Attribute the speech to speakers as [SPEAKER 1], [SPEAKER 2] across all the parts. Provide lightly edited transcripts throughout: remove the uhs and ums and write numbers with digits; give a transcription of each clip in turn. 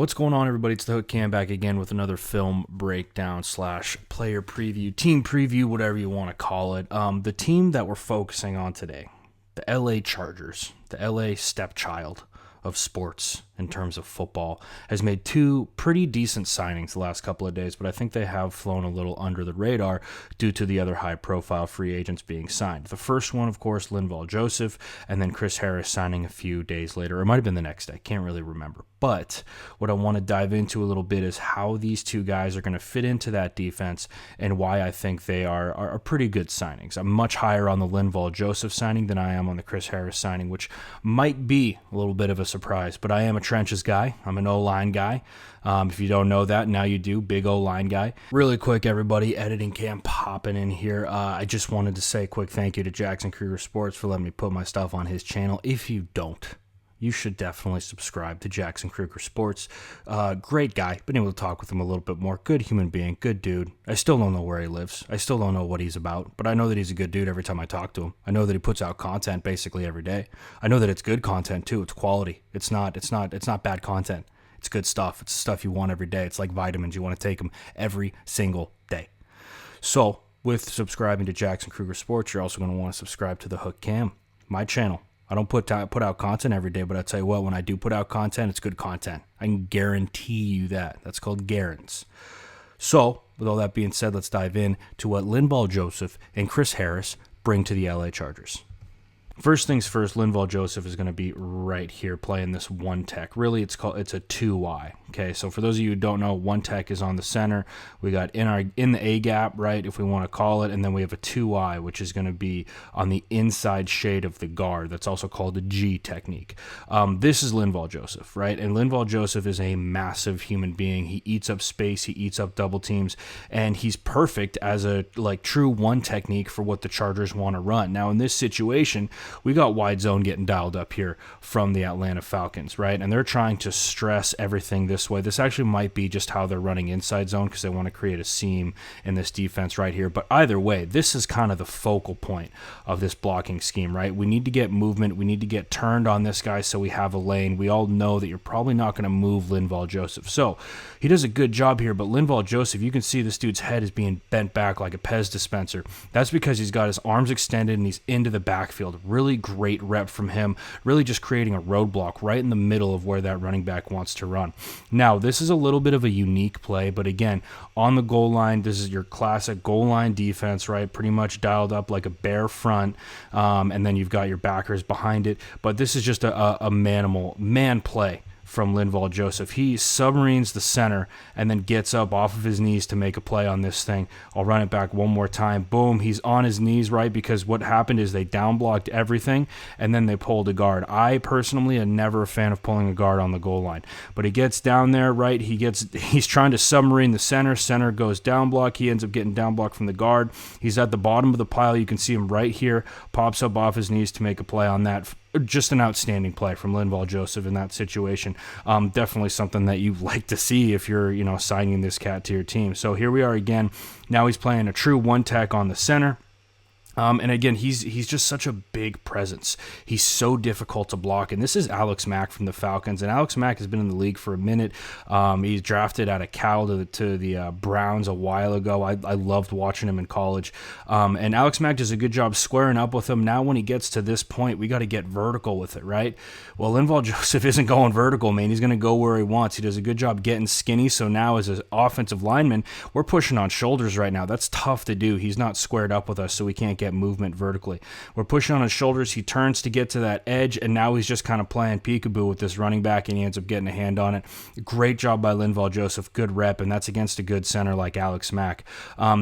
[SPEAKER 1] What's going on, everybody? It's the Hook Cam back again with another film breakdown slash player preview, team preview, whatever you want to call it. The team that we're focusing on today, the LA Chargers, the LA stepchild of sports in terms of football, has made two pretty decent signings the last couple of days, but I think they have flown a little under the radar due to the other high-profile free agents being signed. The first one, of course, Lindvall Joseph, and then Chris Harris signing a few days later. Or it might have been the next day. Can't really remember. But what I want to dive into a little bit is how these two guys are going to fit into that defense and why I think they are pretty good signings. I'm much higher on the Lindvall Joseph signing than I am on the Chris Harris signing, which might be a little bit of a surprise, but I am a trenches guy. I'm an O-line guy. If you don't know that, now you do. Big O-line guy. Really quick, everybody, editing cam popping in here. I just wanted to say a quick thank you to Jackson Kruger Sports for letting me put my stuff on his channel. If you don't, you should definitely subscribe to Jackson Kruger Sports. Great guy. Been able to talk with him a little bit more. Good human being. Good dude. I still don't know where he lives. I still don't know what he's about, but I know that he's a good dude every time I talk to him. I know that he puts out content basically every day. I know that it's good content too. It's quality. It's not bad content. It's good stuff. It's stuff you want every day. It's like vitamins. You want to take them every single day. So with subscribing to Jackson Kruger Sports, you're also going to want to subscribe to the Hook Cam, my channel. I don't put out content every day, but I tell you what, when I do put out content, it's good content. I can guarantee you that. That's called guarants. So, with all that being said, let's dive in to what Lindvall Joseph and Chris Harris bring to the LA Chargers. First things first, Lindvall Joseph is going to be right here playing this one tech. Really, it's a 2Y. Okay, so for those of you who don't know, one tech is on the center. We got in the A gap, right, if we want to call it, and then we have a 2Y, which is going to be on the inside shade of the guard. That's also called the G technique. This is Lindvall Joseph, right? And Lindvall Joseph is a massive human being. He eats up space, he eats up double teams, and he's perfect as a true one technique for what the Chargers want to run. Now, in this situation, we got wide zone getting dialed up here from the Atlanta Falcons, right? And they're trying to stress everything this way. This actually might be just how they're running inside zone because they want to create a seam in this defense right here. But either way, this is kind of the focal point of this blocking scheme, right? We need to get movement. We need to get turned on this guy so we have a lane. We all know that you're probably not going to move Lindvall Joseph. So he does a good job here, but Lindvall Joseph, you can see this dude's head is being bent back like a Pez dispenser. That's because he's got his arms extended and he's into the backfield. Really great rep from him, really just creating a roadblock right in the middle of where that running back wants to run. Now, this is a little bit of a unique play, but again, on the goal line, this is your classic goal line defense, right? Pretty much dialed up like a bear front, and then you've got your backers behind it. But this is just a man play from Lindvall Joseph. He submarines the center and then gets up off of his knees to make a play on this thing. I'll run it back one more time. Boom, he's on his knees, right? Because what happened is they down blocked everything and then they pulled a guard. I personally am never a fan of pulling a guard on the goal line. But he gets down there, right? He's trying to submarine the center. Center goes down block. He ends up getting down block from the guard. He's at the bottom of the pile. You can see him right here. Pops up off his knees to make a play on that. Just an outstanding play from Lindvall Joseph in that situation. Definitely something that you like to see if you're, signing this cat to your team. So here we are again. Now he's playing a true one tech on the center. And again, he's just such a big presence. He's so difficult to block. And this is Alex Mack from the Falcons. And Alex Mack has been in the league for a minute. He's drafted out of Cal to the Browns a while ago. I loved watching him in college. And Alex Mack does a good job squaring up with him. Now when he gets to this point, we got to get vertical with it, right? Well, Lindvall Joseph isn't going vertical, man. He's going to go where he wants. He does a good job getting skinny. So now as an offensive lineman, we're pushing on shoulders right now. That's tough to do. He's not squared up with us, so we can't get movement vertically. We're pushing on his shoulders. He turns to get to that edge, and now he's just kind of playing peekaboo with this running back, and he ends up getting a hand on it. Lindvall job by Lindvall Joseph. Good rep, and that's against a good center like Alex Mack.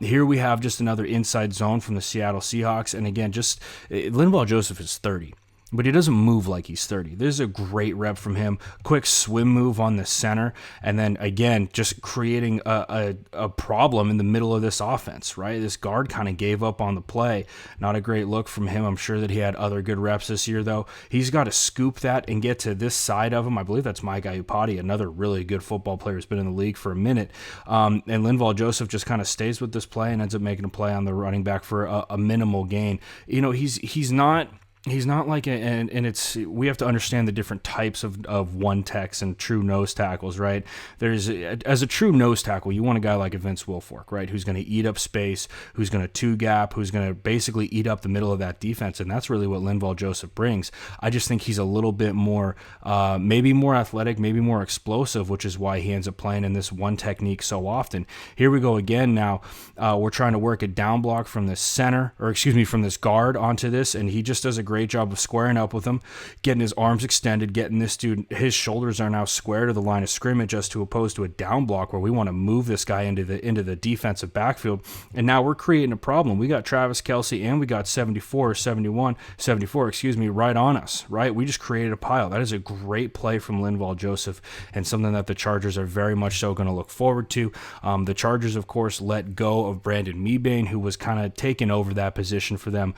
[SPEAKER 1] Here we have just another inside zone from the Seattle Seahawks, and again, Lindvall Joseph is 30. But he doesn't move like he's 30. This is a great rep from him. Quick swim move on the center. And then, again, just creating a problem in the middle of this offense, right? This guard kind of gave up on the play. Not a great look from him. I'm sure that he had other good reps this year, though. He's got to scoop that and get to this side of him. I believe that's Mike Iupati, another really good football player who's been in the league for a minute. And Lindvall Joseph just kind of stays with this play and ends up making a play on the running back for a minimal gain. He's not He's not like and it's, we have to understand the different types of one techs and true nose tackles, right? As a true nose tackle, you want a guy like a Vince Wilfork, right? Who's going to eat up space, who's going to two gap, who's going to basically eat up the middle of that defense. And that's really what Lindvall Joseph brings. I just think he's a little bit more, maybe more athletic, maybe more explosive, which is why he ends up playing in this one technique so often. Here we go again. Now we're trying to work a down block from this center, or excuse me, from this guard onto this. And he just does a great job of squaring up with him, getting his arms extended, getting this dude, his shoulders are now square to the line of scrimmage, as to opposed to a down block where we want to move this guy into the defensive backfield. And now we're creating a problem. We got Travis Kelce and we got 74 right on us, right? We just created a pile. That is a great play from Lindvall Joseph, and something that the Chargers are very much so going to look forward to. The Chargers, of course, let go of Brandon Mebane, who was kind of taking over that position for them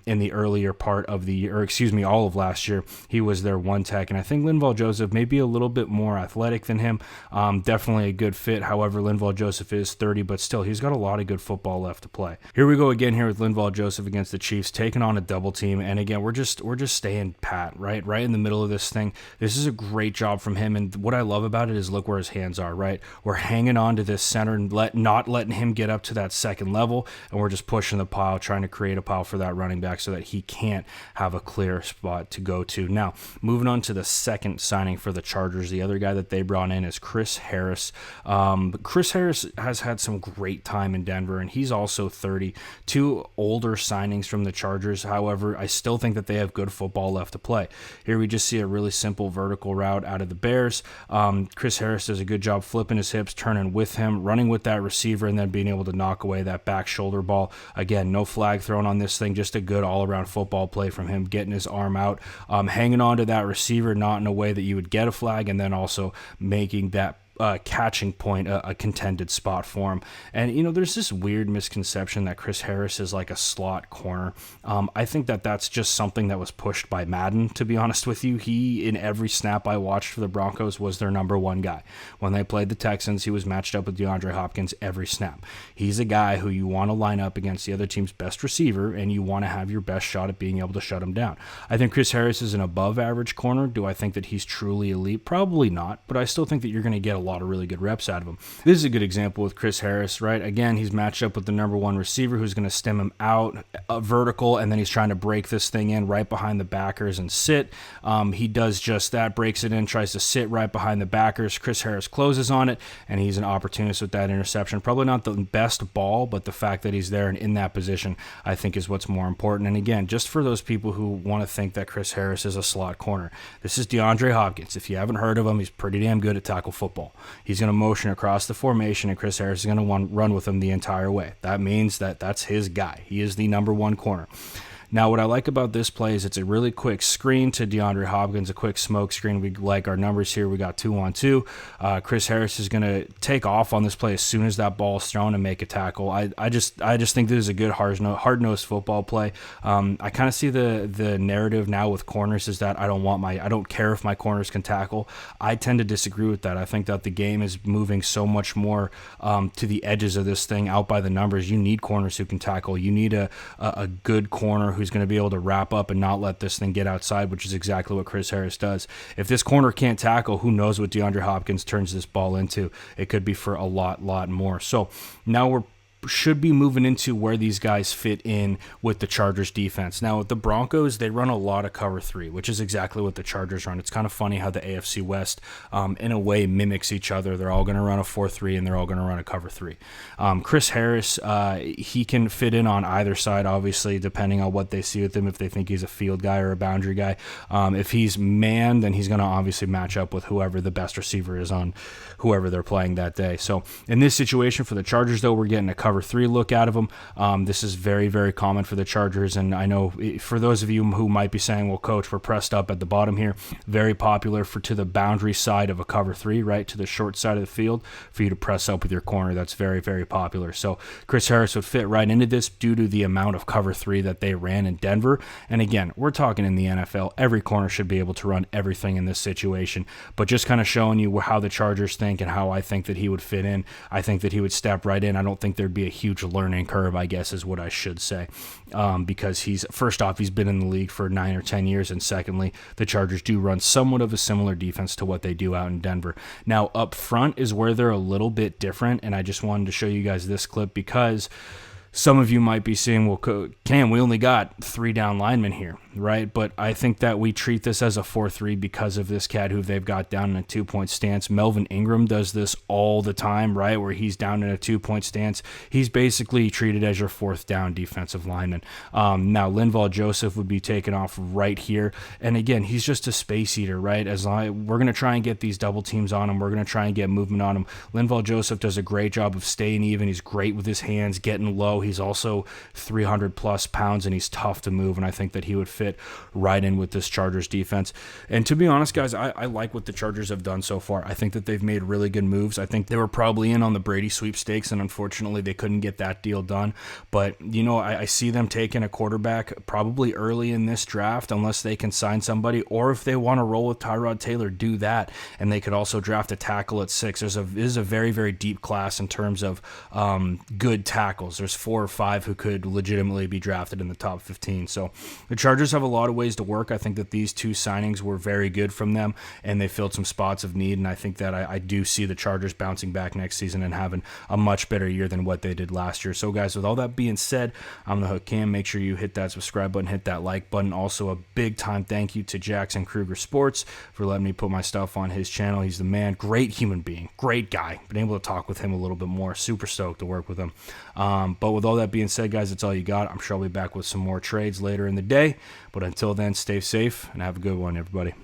[SPEAKER 1] in the earlier part of the year, or excuse me, all of last year. He was their one tech, and I think Lindvall Joseph may be a little bit more athletic than him. Definitely a good fit. However, Lindvall Joseph is 30, but still, he's got a lot of good football left to play. Here we go again here with Lindvall Joseph against the Chiefs, taking on a double team, and again, we're just staying pat, right in the middle of this thing. This is a great job from him, and what I love about it is look where his hands are, right? We're hanging on to this center and not letting him get up to that second level, and we're just pushing the pile, trying to create a pile for that running back so that he can't have a clear spot to go to. Now, moving on to the second signing for the Chargers, the other guy that they brought in is Chris Harris. Chris Harris has had some great time in Denver, and he's also 30. Two older signings from the Chargers. However, I still think that they have good football left to play. Here we just see a really simple vertical route out of the Bears. Chris Harris does a good job flipping his hips, turning with him, running with that receiver, and then being able to knock away that back shoulder ball. Again, no flag thrown on this thing, just a good all-around football play from him, getting his arm out, hanging on to that receiver, not in a way that you would get a flag, and then also making that catching point a contended spot for him. And there's this weird misconception that Chris Harris is like a slot corner. I think that that's just something that was pushed by Madden, to be honest with you. He, in every snap I watched for the Broncos, was their number one guy. When they played the Texans, he was matched up with DeAndre Hopkins every snap. He's a guy who you want to line up against the other team's best receiver, and you want to have your best shot at being able to shut him down. I think Chris Harris is an above average corner. Do I think that he's truly elite? Probably not, but I still think that you're going to get a lot of really good reps out of him. This is a good example with Chris Harris, right? Again, he's matched up with the number one receiver who's going to stem him out vertical, and then he's trying to break this thing in right behind the backers and sit. He does just that, breaks it in, tries to sit right behind the backers. Chris Harris closes on it, and he's an opportunist with that interception. Probably not the best ball, but the fact that he's there and in that position, I think, is what's more important. And again, just for those people who want to think that Chris Harris is a slot corner, this is DeAndre Hopkins. If you haven't heard of him, he's pretty damn good at tackle football. He's going to motion across the formation, and Chris Harris is going to run with him the entire way. That means that that's his guy. He is the number one corner. Now, what I like about this play is it's a really quick screen to DeAndre Hopkins, a quick smoke screen. We like our numbers here. We got 2-on-2. Chris Harris is going to take off on this play as soon as that ball is thrown and make a tackle. I just think this is a good hard-nosed football play. I kind of see the narrative now with corners is that I don't care if my corners can tackle. I tend to disagree with that. I think that the game is moving so much more to the edges of this thing, out by the numbers. You need corners who can tackle. You need a good corner who's going to be able to wrap up and not let this thing get outside, which is exactly what Chris Harris does. If this corner can't tackle, who knows what DeAndre Hopkins turns this ball into. It could be for a lot more. So now we're should be moving into where these guys fit in with the Chargers defense. Now, with the Broncos, they run a lot of cover 3, which is exactly what the Chargers run. It's kind of funny how the AFC West, in a way, mimics each other. They're all going to run a 4-3, and they're all going to run a cover 3. Chris Harris, he can fit in on either side, obviously, depending on what they see with him, if they think he's a field guy or a boundary guy. If he's man, then he's going to obviously match up with whoever the best receiver is on whoever they're playing that day. So in this situation for the Chargers, though, we're getting a cover 3 look out of them. This is very, very common for the Chargers, and I know for those of you who might be saying, well, coach, we're pressed up at the bottom here, very popular to the boundary side of a cover 3, right, to the short side of the field, for you to press up with your corner. That's very, very popular. So Chris Harris would fit right into this due to the amount of cover 3 that they ran in Denver. And again, we're talking in the NFL, every corner should be able to run everything in this situation, but just kind of showing you how the Chargers think and how I think that he would fit in. I think that he would step right in. I don't think there'd be be a huge learning curve, I guess is what I should say, because first off, he's been in the league for 9 or 10 years, and secondly, the Chargers do run somewhat of a similar defense to what they do out in Denver. Now, up front is where they're a little bit different, and I just wanted to show you guys this clip because some of you might be saying, well, Cam, we only got 3 down linemen here, right? But I think that we treat this as a 4-3 because of this cat who they've got down in a 2-point stance. Melvin Ingram does this all the time, right, where he's down in a 2-point stance. He's basically treated as your 4th down defensive lineman. Now, Lindvall Joseph would be taken off right here. And again, he's just a space eater, right? We're going to try and get these double teams on him. We're going to try and get movement on him. Lindvall Joseph does a great job of staying even. He's great with his hands, getting low. He's also 300 plus pounds, and he's tough to move, and I think that he would fit right in with this Chargers defense. And to be honest, guys, I like what the Chargers have done so far. I think that they've made really good moves. I think they were probably in on the Brady sweepstakes, and unfortunately they couldn't get that deal done. But, I see them taking a quarterback probably early in this draft unless they can sign somebody, or if they want to roll with Tyrod Taylor, do that. And they could also draft a tackle at 6. This is a very, very deep class in terms of good tackles. There's 4 or 5 who could legitimately be drafted in the top 15. So the Chargers have a lot of ways to work. I think that these 2 signings were very good from them, and they filled some spots of need. And I think that I do see the Chargers bouncing back next season and having a much better year than what they did last year. So guys, with all that being said, I'm the Hook Cam. Make sure you hit that subscribe button, hit that like button. Also, a big time thank you to Jackson Kruger Sports for letting me put my stuff on his channel. He's the man. Great human being. Great guy. Been able to talk with him a little bit more. Super stoked to work with him. But with all that being said, guys, that's all you got. I'm sure I'll be back with some more trades later in the day. But until then, stay safe and have a good one, everybody.